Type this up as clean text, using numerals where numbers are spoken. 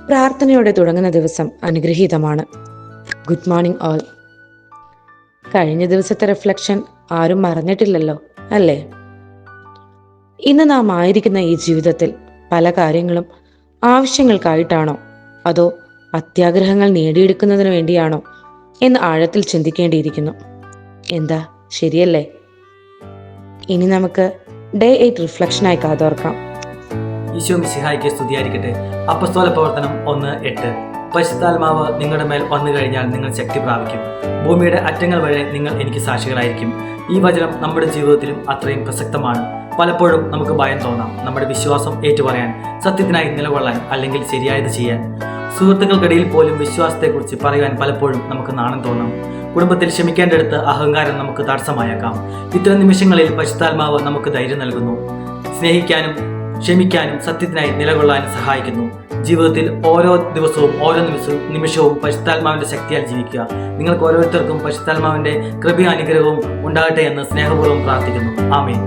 പ്രാർത്ഥനയോടെ തുടങ്ങുന്ന ദിവസം അനുഗ്രഹീതമാണ്. Good morning all. കഴിഞ്ഞ ദിവസത്തെ റിഫ്ലക്ഷൻ ആരും മറന്നിട്ടില്ലല്ലോ, അല്ലേ? ഇന്ന് നാം ആയിരിക്കുന്ന ഈ ജീവിതത്തിൽ പല കാര്യങ്ങളും ആവശ്യങ്ങൾക്കായിട്ടാണോ അതോ അത്യാഗ്രഹങ്ങൾ നേടിയെടുക്കുന്നതിന് വേണ്ടിയാണോ എന്ന് ആഴത്തിൽ ചിന്തിക്കേണ്ടിയിരിക്കുന്നു. എന്താ, ശരിയല്ലേ? ഇനി നമുക്ക് ഡേ 8 റിഫ്ലക്ഷനായി കാതോർക്കാം. ഈശോ മിശിഹായ്ക്ക് സ്തുതിയായിരിക്കട്ടെ. അപ്പസ്തോല പ്രവർത്തനം 1:8. പരിശുദ്ധാത്മാവ് നിങ്ങളുടെ മേൽ വന്നു കഴിഞ്ഞാൽ നിങ്ങൾ ശക്തി പ്രാപിക്കും. ഭൂമിയുടെ അറ്റങ്ങൾ വരെ നിങ്ങൾ എനിക്ക് സാക്ഷികളായിരിക്കും. ഈ വചനം നമ്മുടെ ജീവിതത്തിലും അത്രയും പ്രസക്തമാണ്. പലപ്പോഴും നമുക്ക് ഭയം തോന്നാം, നമ്മുടെ വിശ്വാസം ഏറ്റുപറയാൻ, സത്യത്തിനായി നിലകൊള്ളാൻ, അല്ലെങ്കിൽ ശരിയായത് ചെയ്യാൻ. സുഹൃത്തുക്കൾക്കിടയിൽ പോലും വിശ്വാസത്തെക്കുറിച്ച് പറയുവാൻ പലപ്പോഴും നമുക്ക് നാണം തോന്നാം. കുടുംബത്തിൽ ക്ഷമിക്കേണ്ടടുത്ത് അഹങ്കാരം നമുക്ക് തടസ്സമായേക്കാം. ഇത്തരം നിമിഷങ്ങളിൽ പരിശുദ്ധാത്മാവ് നമുക്ക് ധൈര്യം നൽകുന്നു. സ്നേഹിക്കാനും ക്ഷമിക്കാനും സത്യത്തിനായി നിലകൊള്ളാനും സഹായിക്കുന്നു. ജീവിതത്തിൽ ഓരോ ദിവസവും ഓരോ നിമിഷവും പരിശുദ്ധാത്മാവിന്റെ ശക്തിയാൽ ജീവിക്കുക. നിങ്ങൾക്ക് ഓരോരുത്തർക്കും പരിശുദ്ധാത്മാവിന്റെ കൃപയും അനുഗ്രഹവും ഉണ്ടാകട്ടെ എന്ന് സ്നേഹപൂർവ്വം പ്രാർത്ഥിക്കുന്നു. ആമേൻ.